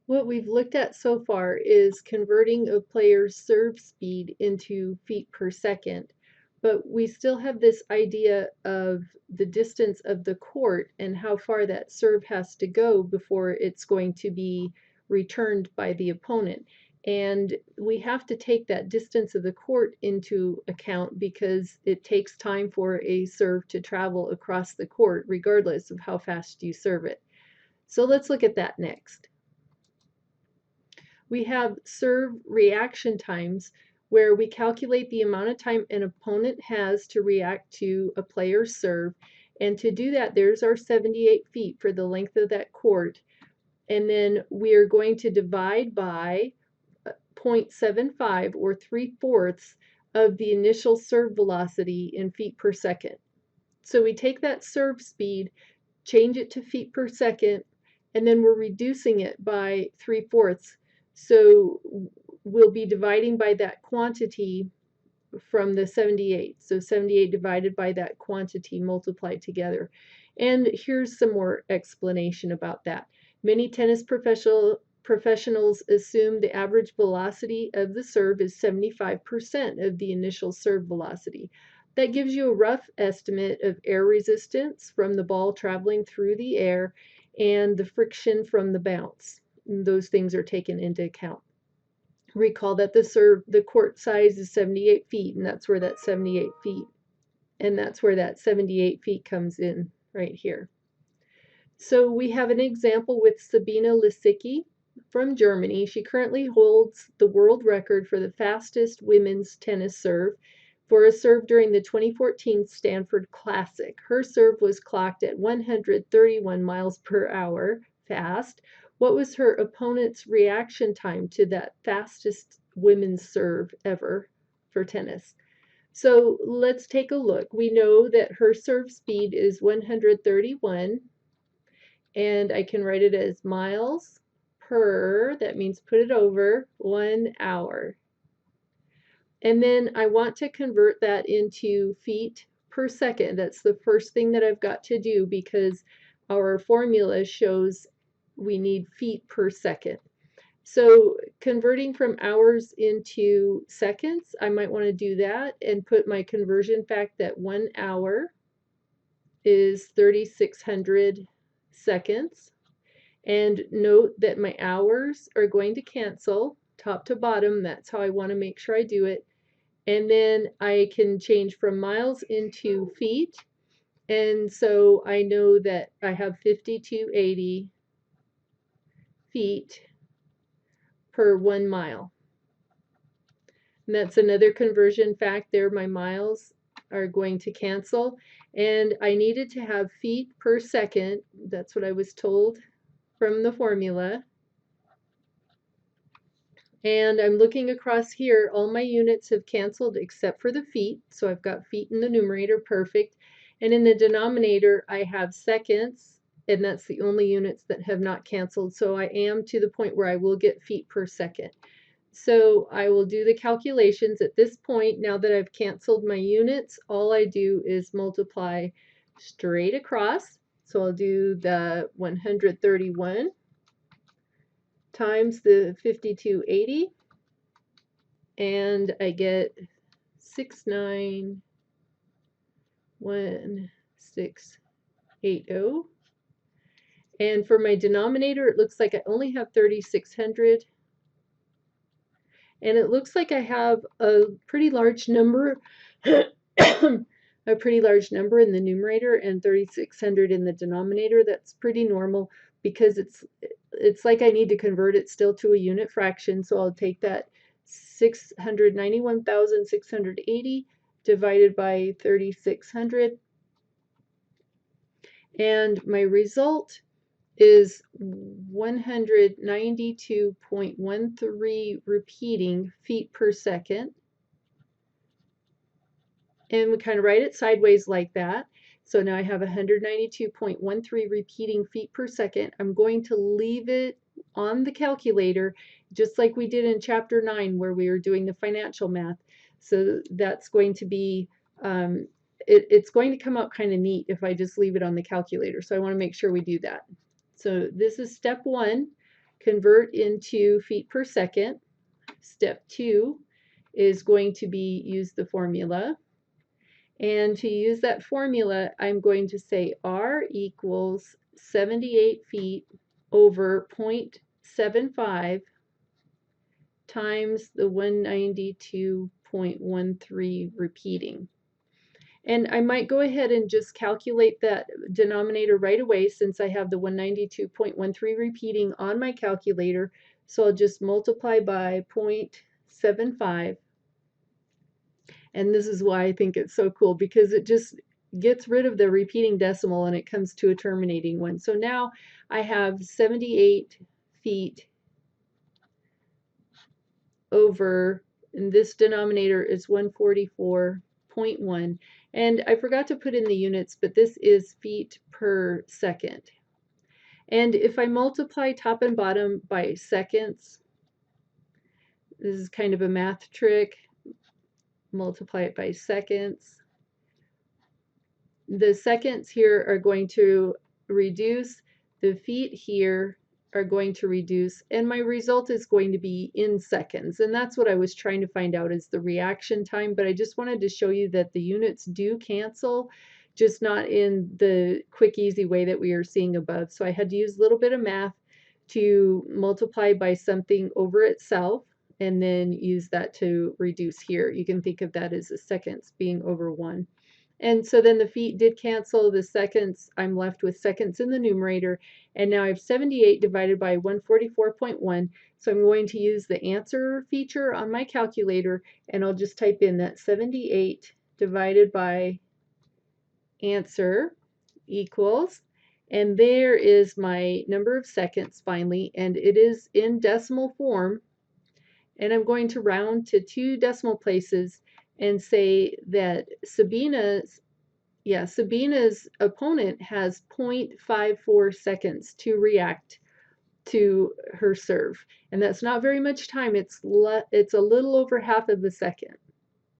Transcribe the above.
What we've looked at so far is converting a player's serve speed into feet per second, but we still have this idea of the distance of the court and how far that serve has to go before it's going to be returned by the opponent. And we have to take that distance of the court into account because it takes time for a serve to travel across the court, regardless of how fast you serve it. So let's look at that next. We have serve reaction times where we calculate the amount of time an opponent has to react to a player's serve. And to do that, there's our 78 feet for the length of that court. And then we are going to divide by 0.75 or 3/4 of the initial serve velocity in feet per second. So we take that serve speed, change it to feet per second, and then we're reducing it by 3/4. So we'll be dividing by that quantity from the 78. So 78 divided by that quantity multiplied together. And here's some more explanation about that. Many tennis professionals assume the average velocity of the serve is 75% of the initial serve velocity. That gives you a rough estimate of air resistance from the ball traveling through the air and the friction from the bounce. Those things are taken into account. Recall that the court size is 78 feet, and that's where that 78 feet, and that's where that 78 feet comes in right here. So we have an example with Sabine Lisicki from Germany. She currently holds the world record for the fastest women's tennis serve for a serve during the 2014 Stanford Classic. Her serve was clocked at 131 miles per hour fast. What was her opponent's reaction time to that fastest women's serve ever for tennis? So let's take a look. We know that her serve speed is 131, and I can write it as miles per, that means put it over, 1 hour. And then I want to convert that into feet per second. That's the first thing that I've got to do because our formula shows we need feet per second. So converting from hours into seconds, I might want to do that and put my conversion fact that 1 hour is 3,600 seconds. And note that my hours are going to cancel top to bottom. That's how I want to make sure I do it. And then I can change from miles into feet. And so I know that I have 5,280 feet per 1 mile. And that's another conversion fact there. My miles are going to cancel. And I needed to have feet per second. That's what I was told from the formula. And I'm looking across here, all my units have canceled except for the feet. So I've got feet in the numerator, perfect. And in the denominator, I have seconds, and that's the only units that have not canceled. So I am to the point where I will get feet per second. So I will do the calculations at this point. Now that I've canceled my units, all I do is multiply straight across. So I'll do the 131 times the 5,280, and I get 691,680. And for my denominator, it looks like I only have 3,600. And it looks like I have a pretty large number, a pretty large number in the numerator and 3,600 in the denominator. That's pretty normal because it's like I need to convert it still to a unit fraction. So I'll take that 691,680 divided by 3,600. And my result is 192.13 repeating feet per second. And we kind of write it sideways like that. So now I have 192.13 repeating feet per second. I'm going to leave it on the calculator, just like we did in chapter 9 where we were doing the financial math. So that's going to be, it's going to come out kind of neat if I just leave it on the calculator. So I want to make sure we do that. So this is step 1, convert into feet per second. Step 2 is going to be use the formula. And to use that formula, I'm going to say R equals 78 feet over 0.75 times the 192.13 repeating. And I might go ahead and just calculate that denominator right away since I have the 192.13 repeating on my calculator. So I'll just multiply by 0.75. And this is why I think it's so cool, because it just gets rid of the repeating decimal and it comes to a terminating one. So now I have 78 feet over, and this denominator is 144.1. And I forgot to put in the units, but this is feet per second. And if I multiply top and bottom by seconds, this is kind of a math trick, multiply it by seconds. The seconds here are going to reduce, the feet here are going to reduce, and my result is going to be in seconds. And that's what I was trying to find out, is the reaction time. But I just wanted to show you that the units do cancel, just not in the quick, easy way that we are seeing above. So I had to use a little bit of math to multiply by something over itself, and then use that to reduce here. You can think of that as the seconds being over 1. And so then the feet did cancel the seconds. I'm left with seconds in the numerator. And now I have 78 divided by 144.1. So I'm going to use the answer feature on my calculator, and I'll just type in that 78 divided by answer equals, and there is my number of seconds finally, and it is in decimal form. And I'm going to round to 2 decimal places and say that Sabina's opponent has 0.54 seconds to react to her serve. And that's not very much time. It's a little over half of a second.